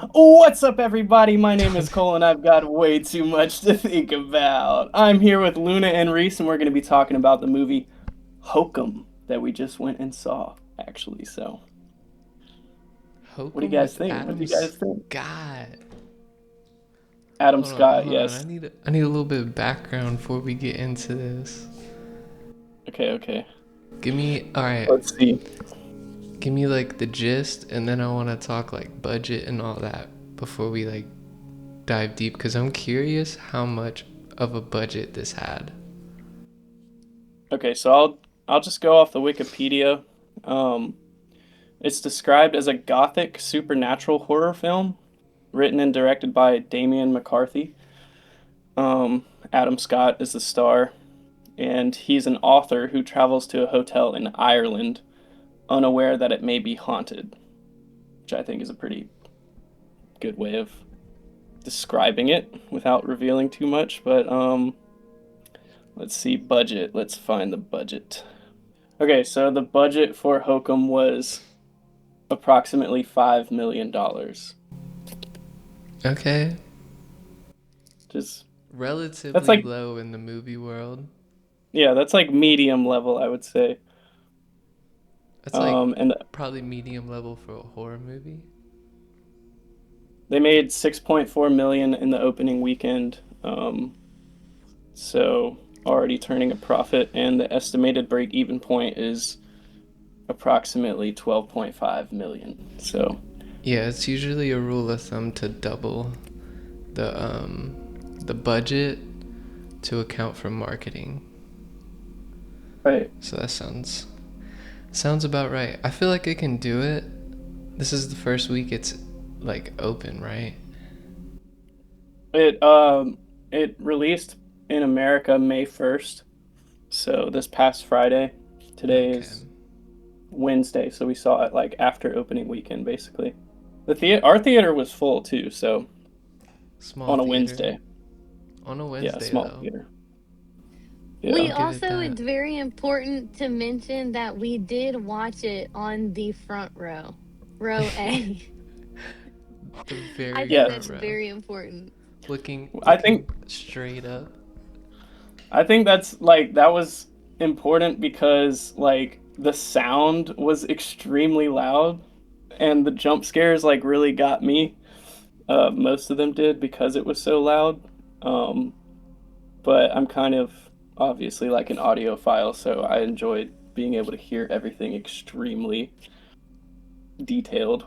What's up, everybody? My name is Cole, and I've got way too much to think about. I'm here with Luna and Reese, and we're going to be talking about the movie Hokum that we just went and saw, actually. So, what do you Hokum guys with think? What do Adam you guys think? Scott. Adam Hold on, Scott, hold on. I yes. need I need a little bit of background before we get into this. Okay, okay. All right. Let's see. Give me like the gist, and then I want to talk like budget and all that before we like dive deep, because I'm curious how much of a budget this had. Okay, so I'll just go off the Wikipedia. Um, it's described as a gothic supernatural horror film, written and directed by Damien McCarthy. Adam Scott is the star, and he's an author who travels to a hotel in Ireland, unaware that it may be haunted, which I think is a pretty good way of describing it without revealing too much. But let's see, budget. Let's find the budget. Okay, so the budget for Hokum was approximately $5 million. Okay. Just that's Relatively like low in the movie world. yeah, that's like medium level, I would say. That's like And probably medium level for a horror movie. they made 6.4 million in the opening weekend. So already turning a profit, and the estimated break even point is approximately 12.5 million. So, Yeah, it's usually a rule of thumb to double the budget to account for marketing. right. So that sounds about right. I feel like it can do it. This is the first week it's like open, right? It released in America May 1st. So this past Friday. Today Okay. is Wednesday, so we saw it like after opening weekend basically. Our theater was full too, so Small on a theater Wednesday. on a Yeah, Wednesday small though. theater. I'll Yeah. We give it also, that. it's very important to mention that we did watch it on the front row, row A. The I very think Yeah. front that's row. very important. Looking I looking think straight up. I think that's like that was important because like the sound was extremely loud and the jump scares like really got me. Most of them did because it was so loud. Um, but I'm kind of obviously like an audiophile, so I enjoyed being able to hear everything extremely detailed.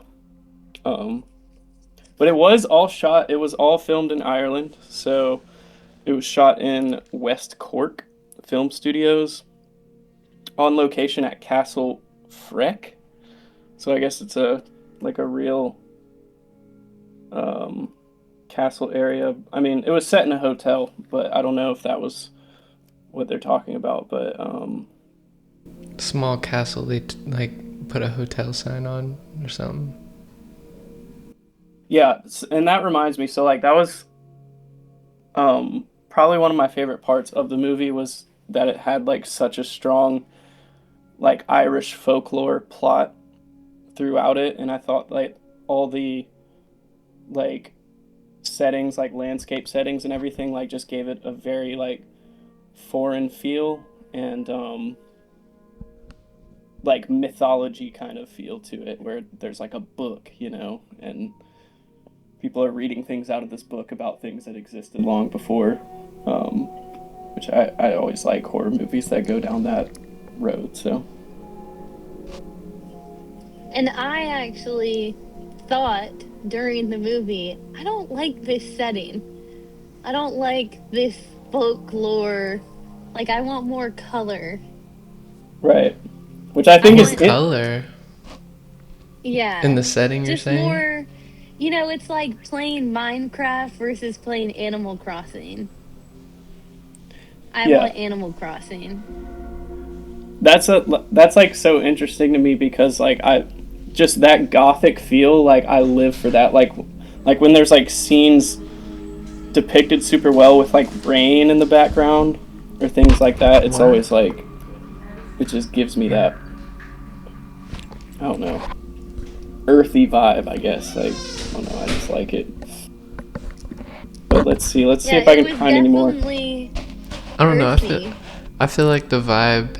Um, but it was all filmed in Ireland, so it was shot in West Cork Film Studios on location at Castle Freck. So I guess it's a like a real um, castle area. I mean, it was set in a hotel, but I don't know if that was what they're talking about. But Small castle they like put a hotel sign on or something. yeah, and that reminds me. So like that was probably one of my favorite parts of the movie was that it had like such a strong like Irish folklore plot throughout it, and I thought like all the like settings, like landscape settings and everything, like just gave it a very like foreign feel and like mythology kind of feel to it, where there's like a book, and people are reading things out of this book about things that existed long before. Um, which I always like horror movies that go down that road. So And I actually thought during the movie, I don't like this setting. I don't like this folklore. Like, I want more color. right, which I I think is More want, it. color in yeah, the setting you're just saying? more. It's like playing Minecraft versus playing Animal Crossing. I Yeah, want Animal Crossing. that's like so interesting to me because like I just that gothic feel, like I live for that. Like when there's like scenes depicted super well with like rain in the background or things like that, it's What? always like it just gives me that, I don't know, earthy vibe, I guess. Like, I don't know, I just like it. But let's see. Let's see Yeah, if I it can was find any more. definitely I don't know. earthy. I feel like the vibe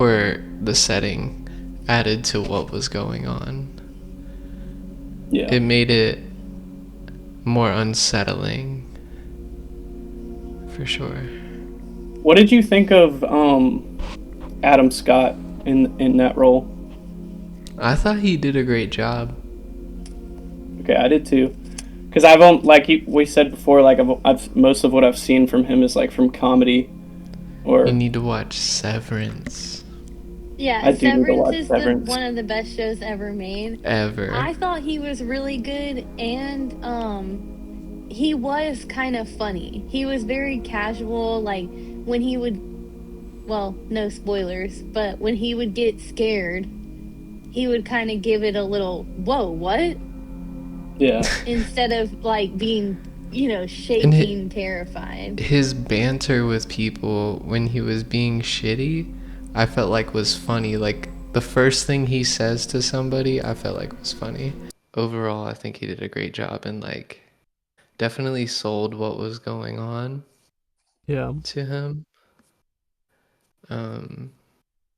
or the setting added to what was going on. Yeah. It made it more unsettling, for sure. What did you think of Adam Scott in that role? I thought he did a great job. Okay, I did too. Because we said before, like I've most of what I've seen from him is like from comedy, You or need to watch Severance. Yeah, I do need to Severance watch is the Severance. one of the best shows ever made. Ever. I thought he was really good, and he was kind of funny. He was very casual, like when he would, well, no spoilers, but when he would get scared, he would kind of give it a little, whoa, what? Yeah, Instead of like being, And shaking, terrified. his banter with people when he was being shitty, I felt like was funny. Like the first thing he says to somebody, I felt like was funny. Overall, I think he did a great job and like definitely sold what was going on yeah, to him. Um,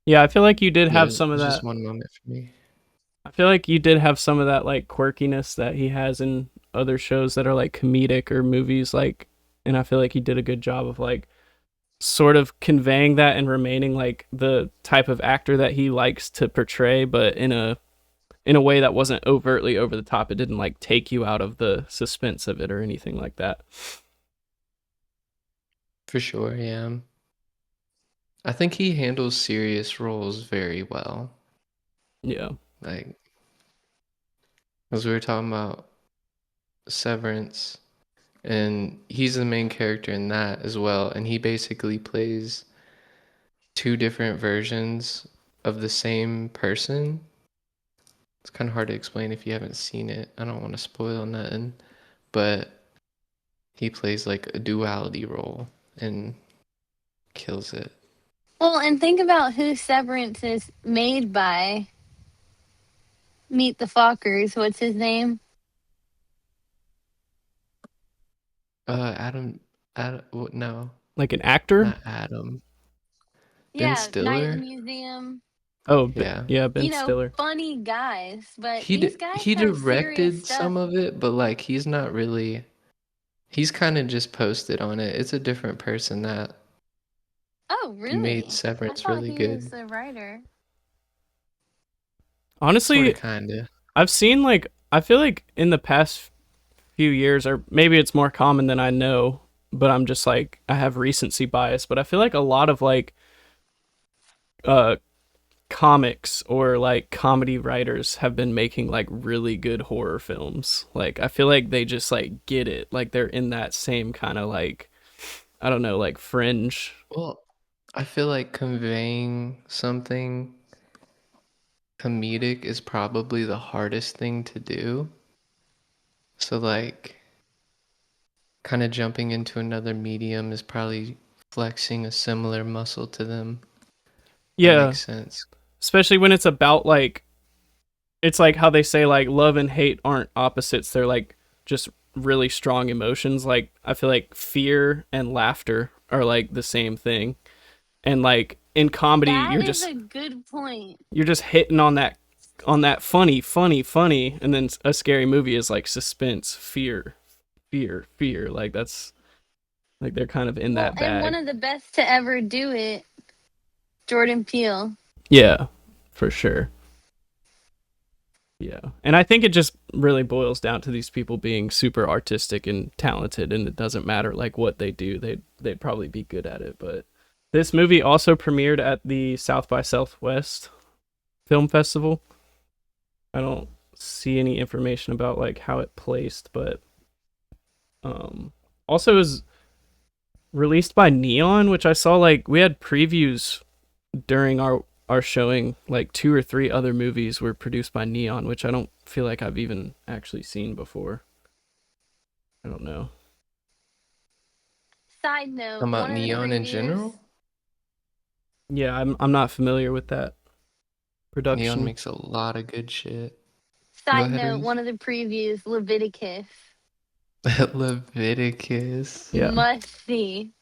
yeah. I feel like you did yeah, have it some of was just that. one moment for me. I feel like you did have some of that like quirkiness that he has in other shows that are like comedic or movies, like, and I feel like he did a good job of like sort of conveying that and remaining like the type of actor that he likes to portray, but in a way that wasn't overtly over the top. It didn't like take you out of the suspense of it or anything like that. For sure, yeah. I think he handles serious roles very well. Yeah. Like, as we were talking about Severance, and he's the main character in that as well, and he basically plays two different versions of the same person. It's kind of hard to explain if you haven't seen it. I don't want to spoil nothing, but he plays like a duality role and kills it. Well, and think about who Severance is made by. Meet the Fockers. What's his name? Adam, Adam, no, Like an actor? not Adam. Ben Yeah, Night at the Stiller. Museum. Oh, Yeah, yeah, Ben Stiller. Funny guys, but he these guys he have serious directed stuff. some of it, but like he's not really. He's kind of just posted on it. It's a different person that Oh, made really? I Severance thought really he was good. the writer. Sort of, Honestly, kinda. I've seen like I feel like in the past few years, or maybe it's more common than I know, but I'm just like I have recency bias, but I feel like a lot of like uh comics or like comedy writers have been making like really good horror films. Like I feel like they just like get it. Like they're in that same kind of like I don't know, like fringe. Well, I feel like conveying something comedic is probably the hardest thing to do. So, like, kind of jumping into another medium is probably flexing a similar muscle to them. That Yeah, makes sense. especially when it's about like it's like how they say like love and hate aren't opposites. They're like just really strong emotions. Like I feel like fear and laughter are like the same thing. And like in comedy, That is a good point. you're just hitting on that funny, and then a scary movie is like suspense, fear. Like that's like they're kind of in Well, that and one bag. of the best to ever do it, Jordan Peele. Yeah, for sure. Yeah. And I think it just really boils down to these people being super artistic and talented, and it doesn't matter like what they do. They'd probably be good at it, but this movie also premiered at the South by Southwest Film Festival. I don't see any information about like how it placed, but also is released by Neon, which I saw like we had previews during our showing, like two or three other movies were produced by Neon, which I don't feel like I've even actually seen before. I don't know. Side note, About one of the Neon in previews. general, Yeah, I'm not familiar with that Neon production. makes a lot of good shit. Go Side ahead, note, Reese. one of the previews, Leviticus. Leviticus. Yeah. Must see.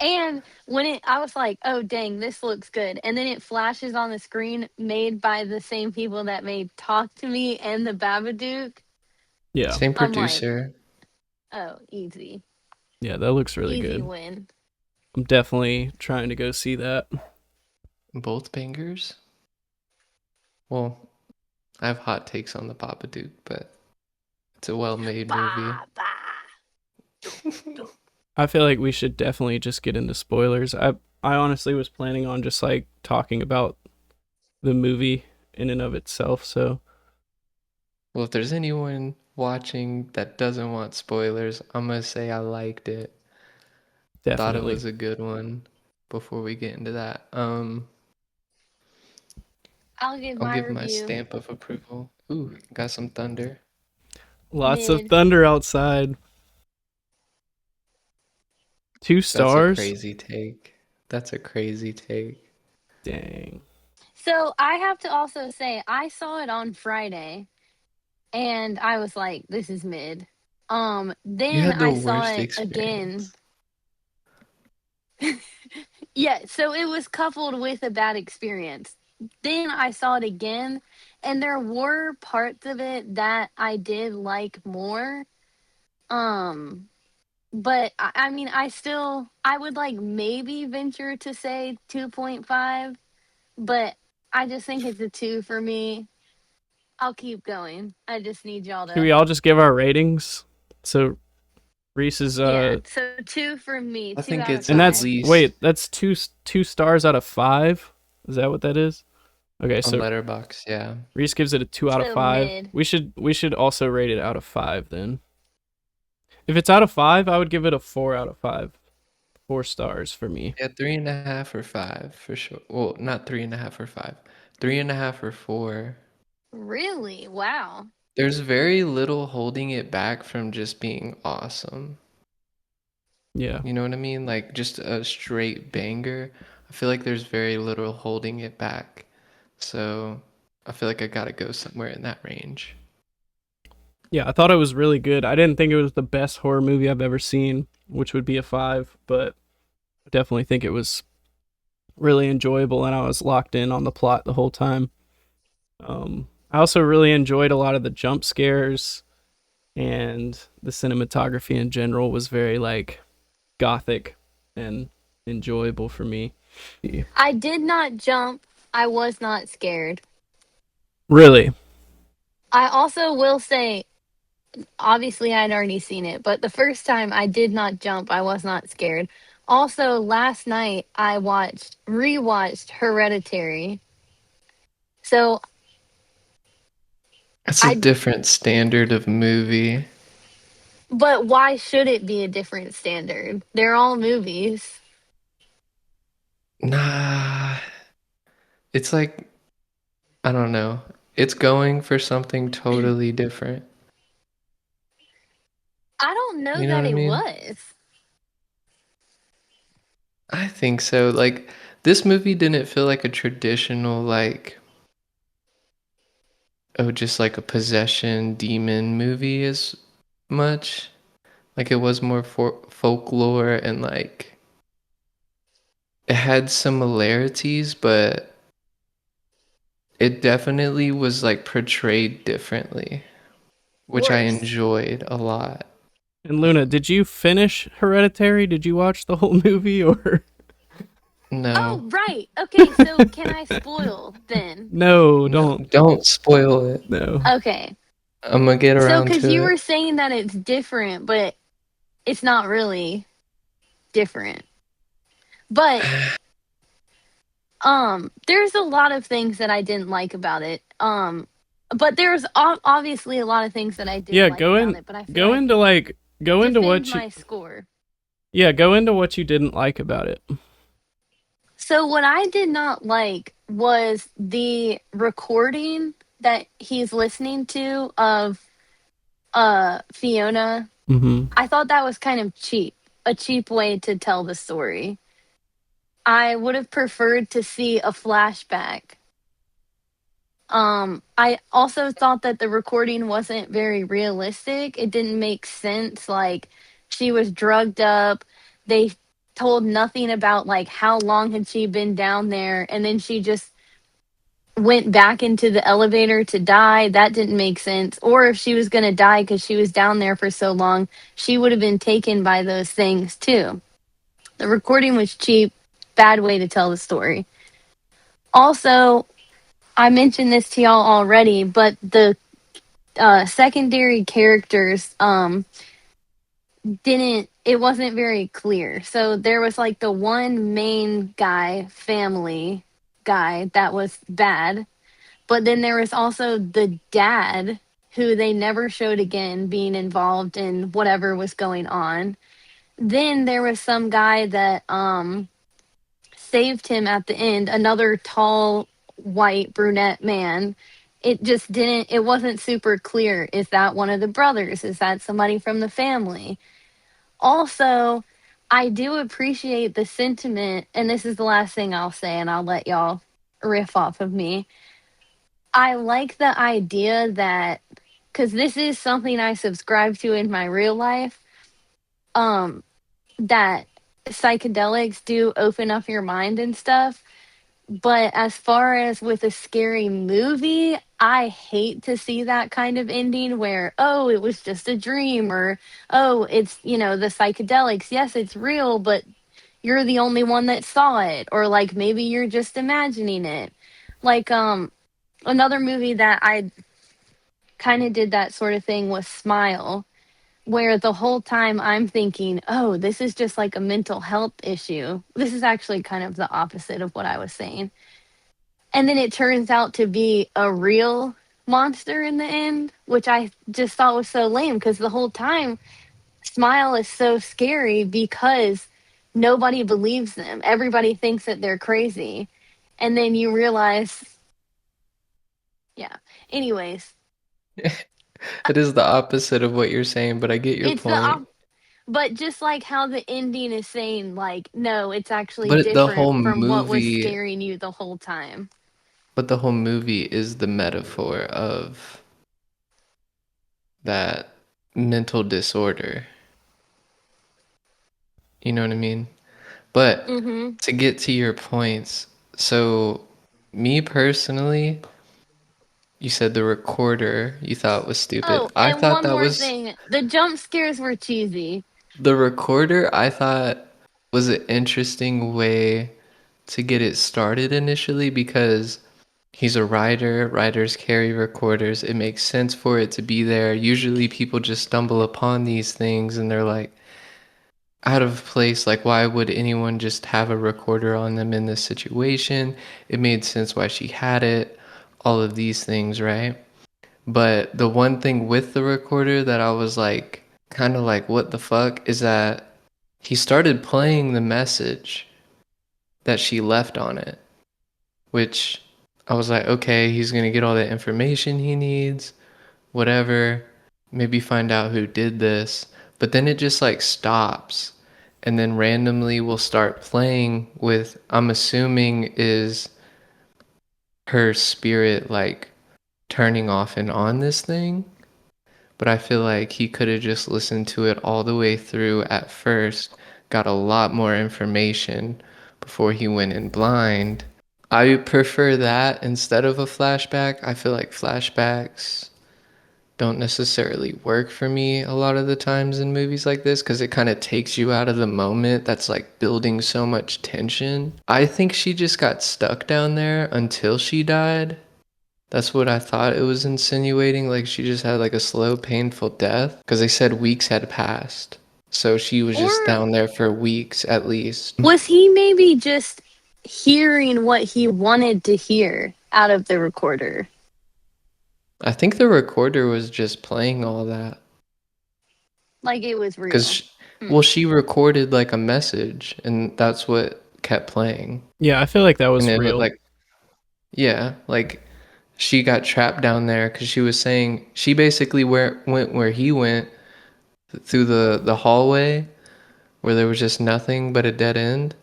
And when I was like, oh, dang, this looks good. And then it flashes on the screen, made by the same people that made Talk to Me and The Babadook. Yeah. Same I'm like, producer. oh, easy. Yeah, that looks really Easy good. win. I'm definitely trying to go see that. Both bangers. Well, I have hot takes on the Papa Duke, but it's a well-made movie. Bah, bah. I feel like we should definitely just get into spoilers. I honestly was planning on just like talking about the movie in and of itself, so Well, if there's anyone watching that doesn't want spoilers, I'm gonna say I liked it. Thought it definitely. was a good one. Before we get into that, I'll give I'll my give my review. stamp of approval. Ooh, got some thunder. Lots of Mid. thunder outside. Two That's a stars? crazy take. That's a crazy take. Dang. So I have to also say, I saw it on Friday and I was like, this is mid. You Then had the I saw worst it again. experience. Yeah, so it was coupled with a bad experience. Then I saw it again, and there were parts of it that I did like more. Um, but I mean, I would like maybe venture to say 2.5, but I just think it's a 2 for me. I'll keep going. I just need y'all Can to, we all just give our ratings? So Reese is yeah. So 2 for me, I 2 think out of it's and at that's 5. least wait, that's two stars out of 5. Is that what that is? Okay, on so Letterbox, yeah. Reese gives it a 2 out of So 5. mid. We should also rate it out of 5 then. If it's out of 5, I would give it a 4 out of 5. 4 stars for me. Yeah, 3.5 or 5 for sure. Well, not 3.5 or 5. 3.5 or 4. Really? Wow. There's very little holding it back from just being awesome. Yeah. You know what I mean? Like just a straight banger. I feel like there's very little holding it back. So I feel like I gotta go somewhere in that range. Yeah, I thought it was really good. I didn't think it was the best horror movie I've ever seen, which would be a 5, but I definitely think it was really enjoyable and I was locked in on the plot the whole time. I also really enjoyed a lot of the jump scares, and the cinematography in general was very like gothic and enjoyable for me. I did not jump. I was not scared. Really? I also will say, obviously, I'd already seen it, but the first time I did not jump, I was not scared. Also, last night I rewatched Hereditary. So It's a I, different standard of movie. but why should it be a different standard? They're all movies. Nah, it's like, I don't know. It's going for something totally different. I don't know You know that what I it mean? was. I think so. Like, this movie didn't feel like a traditional, like, oh, just like a possession demon movie as much. Like, it was more for folklore and, like, it had similarities, but it definitely was, like, portrayed differently, which I Worse. enjoyed a lot. And Luna, did you finish Hereditary? Did you watch the whole movie or No, Oh, right. Okay, so can I spoil then? no, no, don't. don't spoil it. No. Okay. I'm gonna get So, around because to you were it. saying that it's different, but it's not really different. But there's a lot of things that I didn't like about it. But there's obviously a lot of things that I did Yeah, like about it, but I feel go like into like go into defend what you my score. yeah, go into what you didn't like about it. So what I did not like was the recording that he's listening to of Fiona. Mhm. I thought that was kind of cheap, a cheap way to tell the story. I would have preferred to see a flashback I also thought that the recording wasn't very realistic. It didn't make sense. Like, she was drugged up. They told nothing about like how long had she been down there, and then she just went back into the elevator to die. That didn't make sense. Or if she was going to die because she was down there for so long, she would have been taken by those things too. The recording was cheap. Bad way to tell the story. Also, I mentioned this to y'all already, but the secondary characters didn't, it wasn't very clear. So there was like the one main guy, family guy, that was bad, but then there was also the dad who they never showed again being involved in whatever was going on. Then there was some guy that saved him at the end, another tall white brunette man. It just didn't, it wasn't super clear. Is that one of the brothers? Is that somebody from the family? Also, I do appreciate the sentiment, and this is the last thing I'll say, and I'll let y'all riff off of me. I like the idea that, because this is something I subscribe to in my real life, um, that psychedelics do open up your mind and stuff. But as far as with a scary movie, I hate to see that kind of ending where, oh, it was just a dream, or, oh, it's, the psychedelics. Yes, it's real, but you're the only one that saw it. Or like maybe you're just imagining it. Like, another movie that I kind of did that sort of thing was Smile, where the whole time I'm thinking, oh, this is just like a mental health issue. This is actually kind of the opposite of what I was saying. And then it turns out to be a real monster in the end, which I just thought was so lame because the whole time Smile is so scary because nobody believes them. Everybody thinks that they're crazy. And then you realize, yeah. Anyways, It is the opposite of what you're saying, but I get your it's the point. but just like how the ending is saying, like, no, it's actually But the whole different from what was movie, scaring you the whole time. but the whole movie is the metaphor of that mental disorder. You know what I mean? But Mm-hmm. to get to your points, so me personally, you said the recorder you thought was stupid. Oh, I and thought one that more was thing. The jump scares were cheesy. the recorder, I thought was an interesting way to get it started initially because he's a writer. Writers carry recorders. It makes sense for it to be there. Usually people just stumble upon these things and they're like out of place. Like, why would anyone just have a recorder on them in this situation? It made sense why she had it. All of these things, right? But the one thing with the recorder that I was like, kind of like, what the fuck, is that he started playing the message that she left on it, which I was like, okay, he's gonna get all the information he needs, whatever, maybe find out who did this. But then it just like stops and then randomly will start playing with, I'm assuming, is her spirit like turning off and on this thing. But I feel like he could have just listened to it all the way through at first, got a lot more information before he went in blind. I prefer that instead of a flashback. I feel like flashbacks don't necessarily work for me a lot of the times in movies like this because it kind of takes you out of the moment that's like building so much tension. I think she just got stuck down there until she died. That's what I thought it was insinuating, like she just had like a slow, painful death, because they said weeks had passed. So she was just Or down there for weeks at least. was he maybe just hearing what he wanted to hear out of the recorder? I think the recorder was just playing all that. Like it was Because, real. Hmm. well, she recorded like a message, and that's what kept playing. Yeah, I feel like that And was it was real. like, yeah, like she got trapped down there because she was saying, she basically went where he went through the hallway where there was just nothing but a dead end.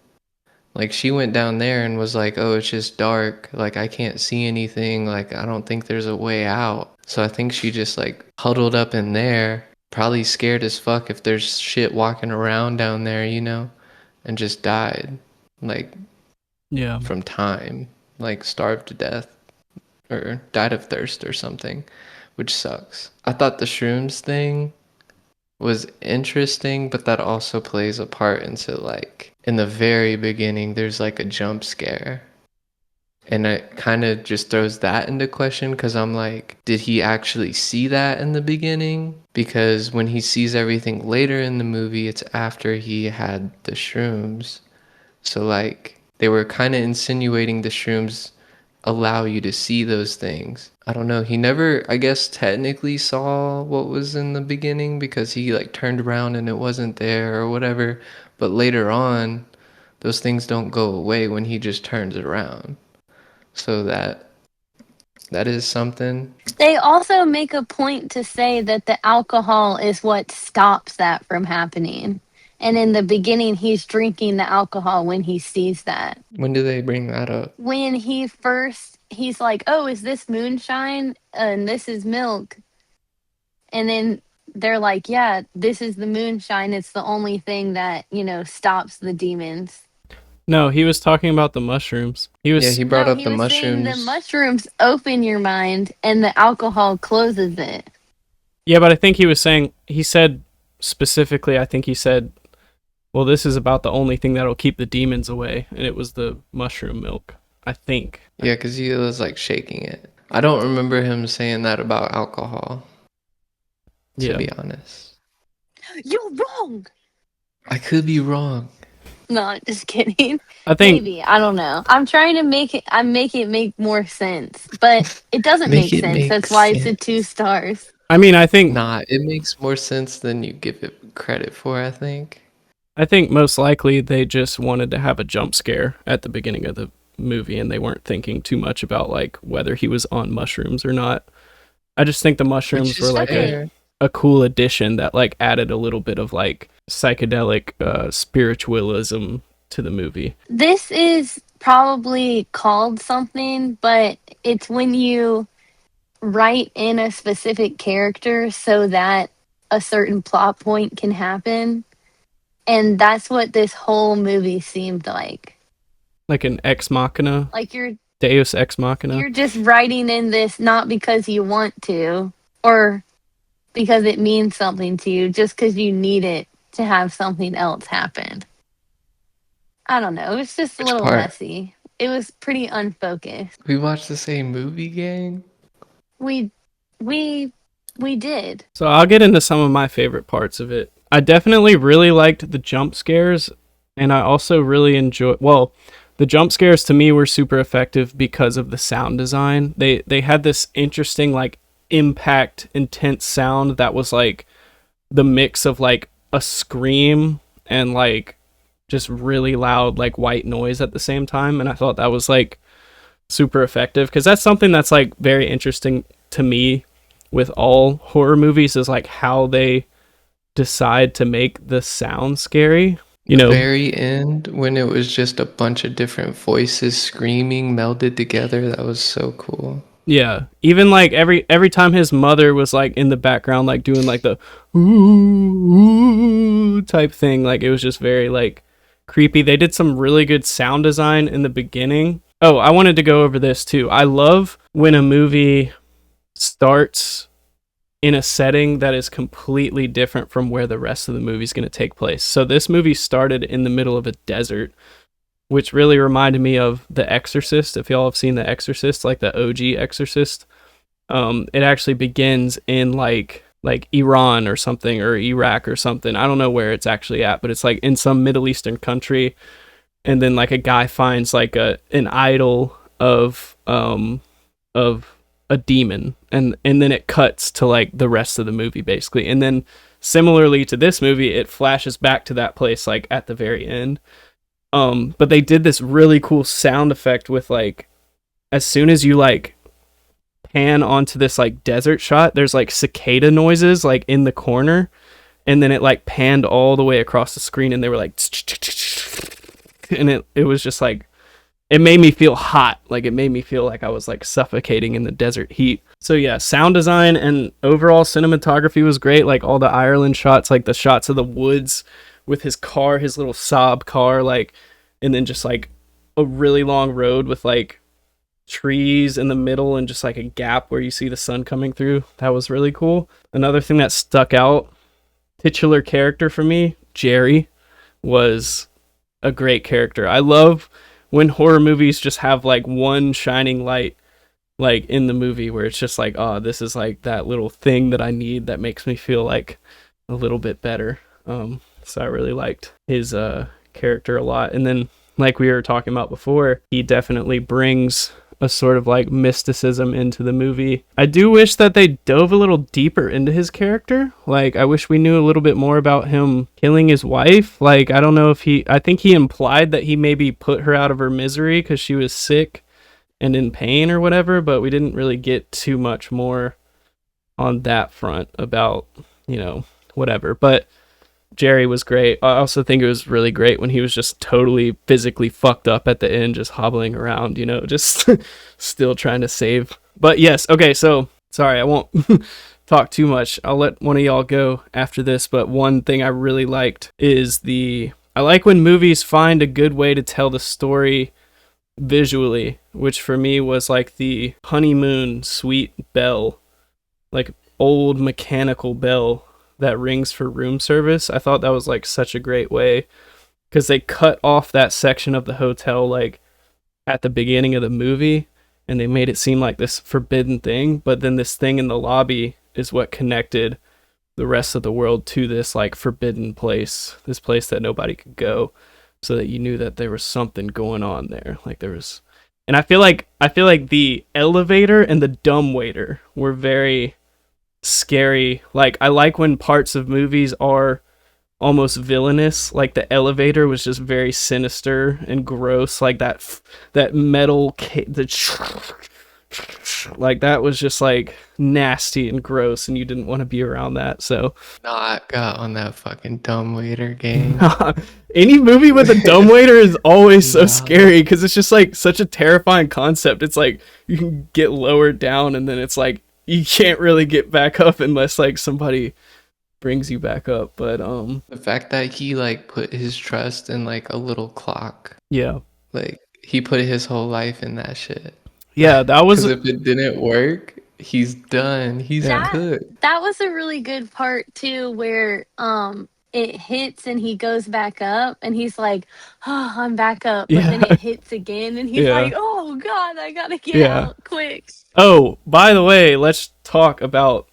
Like she went down there and was like, "Oh, it's just dark. Like I can't see anything. Like I don't think there's a way out." So I think she just like huddled up in there, probably scared as fuck if there's shit walking around down there, you know, and just died. Like Yeah. from time, like starved to death or died of thirst or something, which sucks. I thought the shrooms thing was interesting, but that also plays a part into like in the very beginning, there's like a jump scare. And it kind of just throws that into question because I'm like, did he actually see that in the beginning? Because when he sees everything later in the movie, it's after he had the shrooms. So, like, they were kind of insinuating the shrooms allow you to see those things. I don't know. He never, I guess, technically saw what was in the beginning because he, like, turned around and it wasn't there or whatever. But later on, those things don't go away when he just turns around. So that is something. They also make a point to say that the alcohol is what stops that from happening. And in the beginning, he's drinking the alcohol when he sees that. When do they bring that up? When he's like, oh, is this moonshine? And this is milk. And then they're like, yeah, this is the moonshine. It's the only thing that, stops the demons. No, he was talking about the mushrooms. Yeah, he brought No, up he the was saying the mushrooms. mushrooms open your mind and the alcohol closes it. Yeah, but I think he said specifically, I think he said, well, this is about the only thing that'll keep the demons away, and it was the mushroom milk, I think. Yeah, because he was like shaking it. I don't remember him saying that about alcohol, to be honest. You're wrong. I could be wrong. No, just kidding. I think Maybe. I don't know. I'm trying to make it make more sense, but it doesn't Make make it sense. make That's why it's a sense. 2 stars. I mean, I think Nah, it makes more sense than you give it credit for, I think. most likely they just wanted to have a jump scare at the beginning of the movie, and they weren't thinking too much about like whether he was on mushrooms or not. I just think the mushrooms Which were is like fair. a cool addition that like added a little bit of like psychedelic spiritualism to the movie. This is probably called something, but it's when you write in a specific character so that a certain plot point can happen. And that's what this whole movie seemed like. Like an ex machina, Like Deus ex machina. you're just writing in this not because you want to or because it means something to you, just because you need it to have something else happen. I don't know. It was just a Which little part? messy. It was pretty unfocused. We watched the same movie, gang? We we we did. So I'll get into some of my favorite parts of it. I definitely really liked the jump scares, and I also really enjoyed. Well, the jump scares to me were super effective because of the sound design. They had this interesting like impact, intense sound that was like the mix of like a scream and like just really loud like white noise at the same time, and I thought that was like super effective because that's something that's like very interesting to me with all horror movies is like how they decide to make the sound scary. You know, Very end, when it was just a bunch of different voices screaming melded together, that was so cool. yeah. Even like every time his mother was like in the background, like doing like the ooh type thing, like it was just very like creepy. They did some really good sound design in the beginning. Oh, I wanted to go over this too. I love when a movie starts in a setting that is completely different from where the rest of the movie is going to take place. So this movie started in the middle of a desert, which really reminded me of The Exorcist. If y'all have seen The Exorcist, like the OG Exorcist, it actually begins in like Iran or something, or Iraq or something. I don't know where it's actually at, but it's like in some Middle Eastern country. And then like a guy finds like an idol of a demon, and then it cuts to like the rest of the movie basically. And then similarly to this movie, it flashes back to that place like at the very end. But they did this really cool sound effect with like as soon as you like pan onto this like desert shot, there's like cicada noises like in the corner, and then it like panned all the way across the screen, and they were like and it was just like it made me feel hot. Like it made me feel like I was like suffocating in the desert heat. So yeah, sound design and overall cinematography was great. Like all the Ireland shots, like the shots of the woods with his car, his little Saab car, like, and then just like a really long road with like trees in the middle and just like a gap where you see the sun coming through. That was really cool. Another thing that stuck out, titular character for me, Jerry, was a great character. I love when horror movies just have like one shining light like in the movie where it's just like, oh, this is like that little thing that I need that makes me feel like a little bit better. So I really liked his character a lot. And then like we were talking about before, he definitely brings a sort of like mysticism into the movie. I do wish that they dove a little deeper into his character. Like I wish we knew a little bit more about him killing his wife. Like I don't know if I think he implied that he maybe put her out of her misery because she was sick and in pain or whatever, but we didn't really get too much more on that front about, whatever. But Jerry was great. I also think it was really great when he was just totally physically fucked up at the end, just hobbling around, just still trying to save. But yes, okay, so sorry, I won't talk too much. I'll let one of y'all go after this, but one thing I really liked is I like when movies find a good way to tell the story visually, which for me was like the honeymoon sweet bell, like old mechanical bell that rings for room service. I thought that was like such a great way because they cut off that section of the hotel like at the beginning of the movie and they made it seem like this forbidden thing, but then this thing in the lobby is what connected the rest of the world to this like forbidden place, this place that nobody could go, so that you knew that there was something going on there. Like there was, and I feel like the elevator and the dumbwaiter were very scary. Like I like when parts of movies are almost villainous. Like the elevator was just very sinister and gross. Like that metal like that was just like nasty and gross, and you didn't want to be around that. So Not got on that fucking dumbwaiter game. any movie with a dumbwaiter is always so Nah. scary because it's just like such a terrifying concept. It's like you can get lowered down and then it's like you can't really get back up unless like somebody brings you back up. But The fact that he like put his trust in like a little clock, yeah, like he put his whole life in that shit. that Because was if it didn't work, he's done. He's Yeah. cooked. That was a really good part too, where it hits and he goes back up and he's like, "Oh, I'm back up," but then Yeah. it hits again and he's Yeah. like, "Oh God, I gotta get Yeah. out quick." Oh, by the way, let's talk about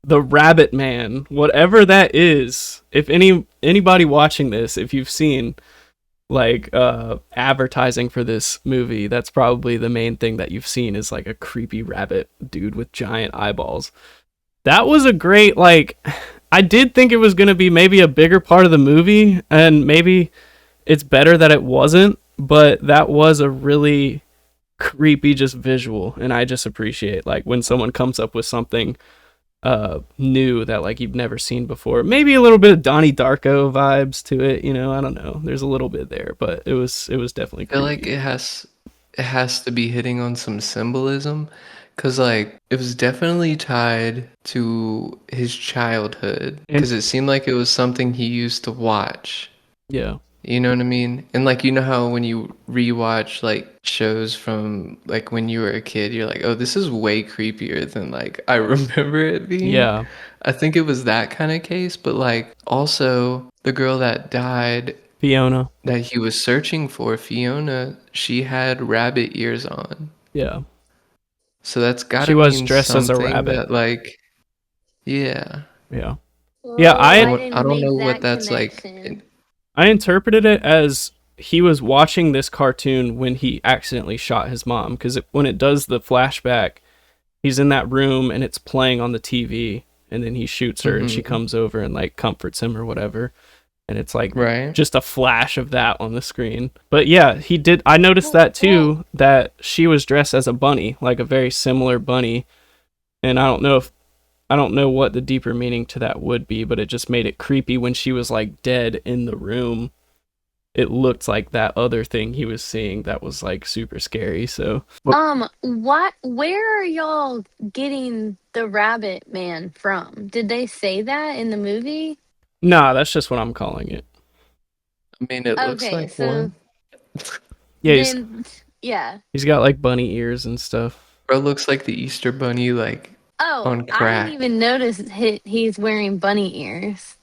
the Rabbit Man, whatever that is. If anybody watching this, if you've seen like advertising for this movie, that's probably the main thing that you've seen is like a creepy rabbit dude with giant eyeballs. That was a great, like, I did think it was going to be maybe a bigger part of the movie, and maybe it's better that it wasn't, but that was a really creepy just visual, and I just appreciate like when someone comes up with something new that like you've never seen before. Maybe a little bit of Donnie Darko vibes to it, I don't know. There's a little bit there, but it was definitely I feel creepy. like it has to be hitting on some symbolism, because like it was definitely tied to his childhood, And because it seemed like it was something he used to watch. yeah. You know what I mean? And like you know how when you rewatch like shows from like when you were a kid, you're like, oh, this is way creepier than like I remember it being. Yeah. I think it was that kind of case, but like also the girl that died Fiona. that he was searching for, Fiona, she had rabbit ears on. Yeah. So that's She gotta was mean dressed as a something rabbit. that like, yeah. Yeah. Oh, Yeah, I I don't didn't know make what that that's like. connection. I interpreted it as he was watching this cartoon when he accidentally shot his mom, because when it does the flashback, he's in that room and it's playing on the TV, and then he shoots her and she Mhm. comes over and like comforts him or whatever, and it's like Right? just a flash of that on the screen. But yeah, he did. I noticed that too, that she was dressed as a bunny, like a very similar bunny, and I don't know what the deeper meaning to that would be, but it just made it creepy when she was like dead in the room. it looked like that other thing he was seeing that was like super scary. So What where are y'all getting the rabbit man from? Did they say that in the movie? nah, that's just what I'm calling it. I mean, it looks Okay, like so one. Yeah, then yeah. he's got like bunny ears and stuff. Bro looks like the Easter Bunny, like Oh, on I didn't crack. even notice he's wearing bunny ears.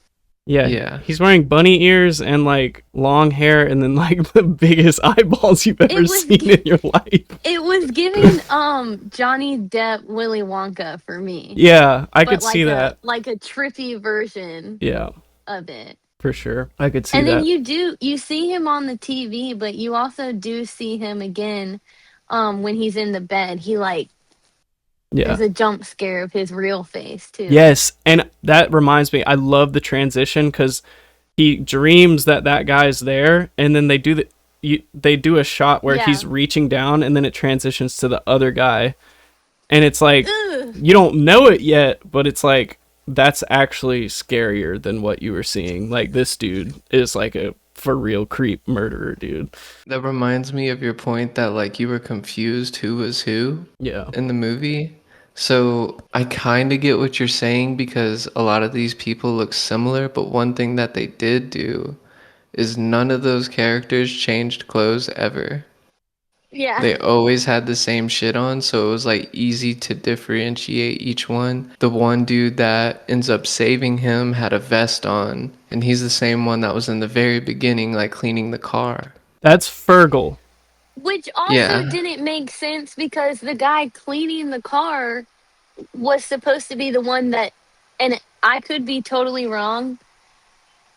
Yeah, Yeah. he's wearing bunny ears and like long hair and then like the biggest eyeballs you've ever It was seen in your life. it was giving Johnny Depp Willy Wonka for me, Yeah, I but could see that. like a trippy version Yeah, of it. for sure. I could see And then that. you see him on the TV, but you also do see him again when he's in the bed. He like Yeah. there's a jump scare of his real face too. Yes, and that reminds me, I love the transition because he dreams that that guy's there, and then they do a shot where Yeah. he's reaching down, and then it transitions to the other guy, and it's like Ugh. you don't know it yet, but it's like that's actually scarier than what you were seeing. Like this dude is like a for real creep murderer, dude. That reminds me of your point that like you were confused who was who Yeah, in the movie. So I kind of get what you're saying because a lot of these people look similar, but one thing that they did do is none of those characters changed clothes ever. Yeah. They always had the same shit on, so it was like easy to differentiate each one. The one dude that ends up saving him had a vest on, and he's the same one that was in the very beginning, like cleaning the car. that's Fergal. Which also Yeah, didn't make sense because the guy cleaning the car was supposed to be the one that, and I could be totally wrong,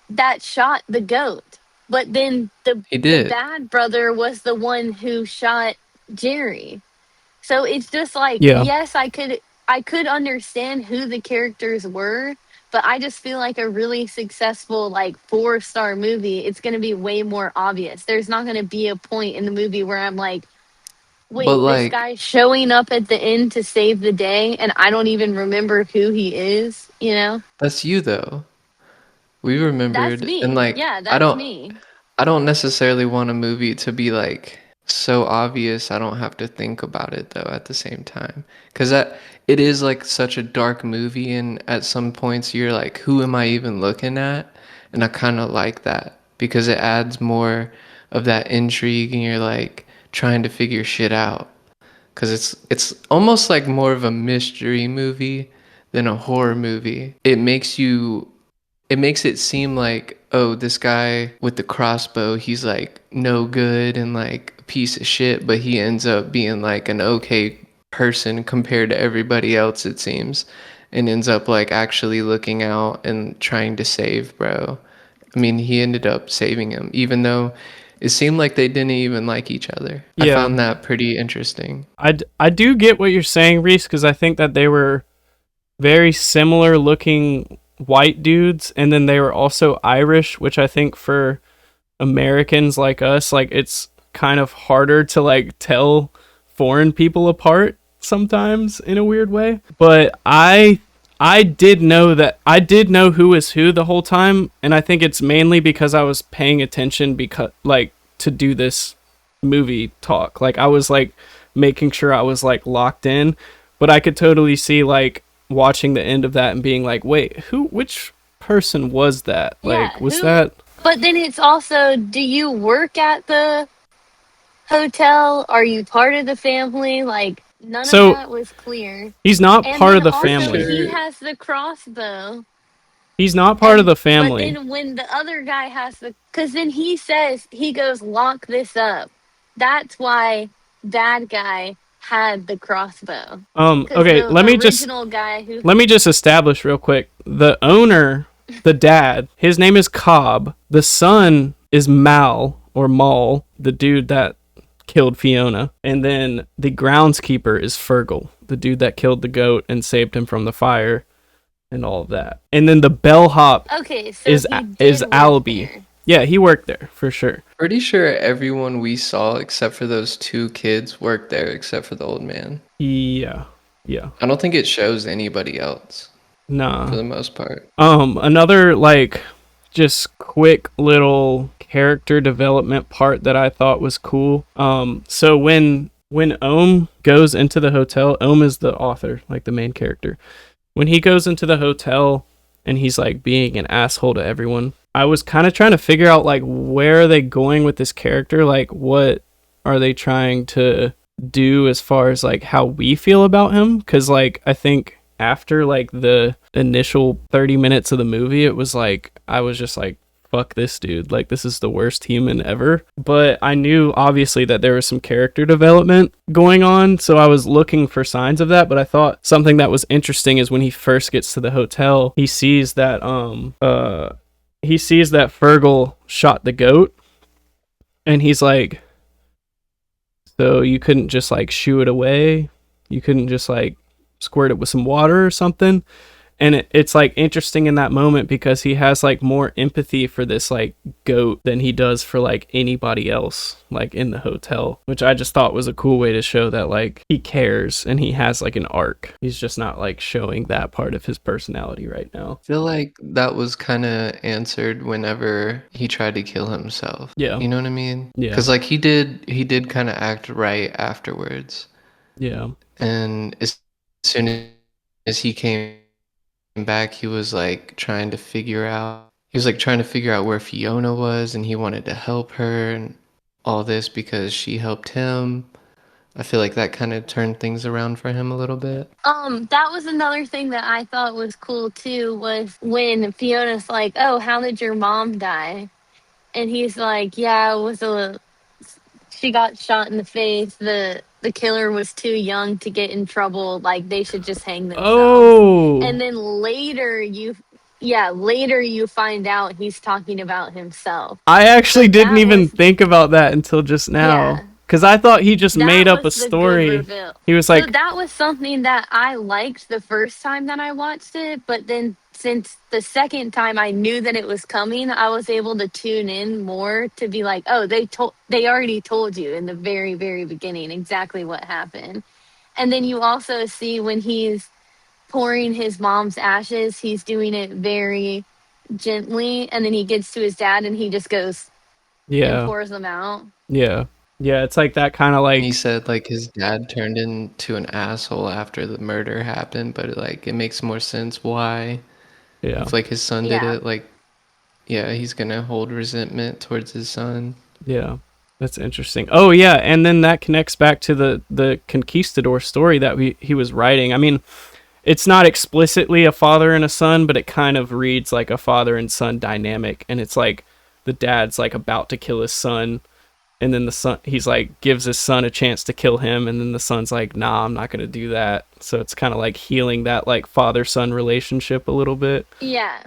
that shot the goat. But then he the did. bad brother was the one who shot Jerry. So it's just like, Yeah, yes, I could understand who the characters were, but I just feel like a really successful like 4-star movie, it's going to be way more obvious. There's not going to be a point in the movie where I'm like, But wait, this like, guy showing up at the end to save the day and I don't even remember who he is, you know? that's you though. We That's remembered, and me. like, Yeah, I that's don't, me. I don't necessarily want a movie to be like so obvious I don't have to think about it though at the same time. 'Cause that it is like such a dark movie and at some points you're like, who am I even looking at? And I kind of like that because it adds more of that intrigue and you're like trying to figure shit out. 'Cause it's almost like more of a mystery movie than a horror movie. It makes it seem like, oh, this guy with the crossbow, he's like no good and like a piece of shit, but he ends up being like an okay person compared to everybody else, it seems, and ends up like actually looking out and trying to save, bro. I mean, he ended up saving him, even though it seemed like they didn't even like each other. I yeah. found that pretty interesting. I do get what you're saying, Reese, because I think that they were very similar looking white dudes, and then they were also Irish, which I think for Americans like us, like it's kind of harder to like tell foreign people apart sometimes in a weird way. But I did know who was who the whole time, and I think it's mainly because I was paying attention because like to do this movie talk. Like I was like making sure I was like locked in, but I could totally see like watching the end of that and being like, "Wait, which person was that? Yeah, Like was who that?" but then it's also, do you work at the hotel? Are you part of the family? Like none of So that was clear. he's not And part then of the Pretty also family. he sure. has the crossbow. He's not part of And the but family. then when the other guy has the, cuz then he says, he goes, lock this up. That's why bad guy had the crossbow. Cuz Okay, the original guy who, let me just establish real quick. The owner, the dad, his name is Cobb. The son is Mal or Maul, the dude that killed Fiona. And then the groundskeeper is Fergal, the dude that killed the goat and saved him from the fire and all of that. And then the bellhop okay, so is he did is work Albie. there. Yeah, he worked there for sure. Pretty sure everyone we saw except for those two kids worked there except for the old man. Yeah. Yeah. I don't think it shows anybody else for Nah. the most part. Another like just quick little character development part that I thought was cool. So when Ohm goes into the hotel, Ohm is the author, like the main character. When he goes into the hotel and he's like being an asshole to everyone, I was kind of trying to figure out like where are they going with this character? Like what are they trying to do as far as like how we feel about him? Cuz like I think after like the initial 30 minutes of the movie, it was like I was just like fuck this dude, like this is the worst human ever. But I knew obviously that there was some character development going on, so I was looking for signs of that. But I thought something that was interesting is when he first gets to the hotel, he sees that Fergal shot the goat, and he's like, so you couldn't just like shoo it away, you couldn't just like squirt it with some water or something. And it's like interesting in that moment because he has like more empathy for this like goat than he does for like anybody else like in the hotel, which I just thought was a cool way to show that like he cares and he has like an arc. He's just not like showing that part of his personality right now. I feel like that was kind of answered whenever he tried to kill himself. Yeah. You know what I mean? Yeah. Because like he did kind of act right afterwards. Yeah. And as soon as he came back, he was like trying to figure out where Fiona was, and he wanted to help her and all this because she helped him. I feel like that kind of turned things around for him a little bit. That was another thing that I thought was cool too, was when Fiona's like, "Oh, how did your mom die?" And he's like, "Yeah, she got shot in the face. The killer was too young to get in trouble. Like they should just hang themselves." Oh. And then later you find out he's talking about himself. I actually But didn't that even was think about that until just now. yeah. Because I thought he just made That up a was the good story. reveal. He was So like, that was something that I liked the first time that I watched it, but then since the second time I knew that it was coming, I was able to tune in more to be like, "Oh, they already told you in the very very beginning exactly what happened." And then you also see when he's pouring his mom's ashes, he's doing it very gently, and then he gets to his dad and he just goes and yeah, pours them out. yeah, yeah. It's like that kind of And he like, said like his dad turned into an asshole after the murder happened, but like it makes more sense why. yeah, If like his son did Yeah. it, like yeah, he's gonna hold resentment towards his son. yeah. That's interesting. Oh yeah, and then that connects back to the conquistador story that he was writing. I mean, it's not explicitly a father and a son, but it kind of reads like a father and son dynamic. And it's like the dad's like about to kill his son, and then the son, he's like gives his son a chance to kill him, and then the son's like, nah, I'm not gonna do that. So it's kind of like healing that like father son relationship a little bit. Yeah.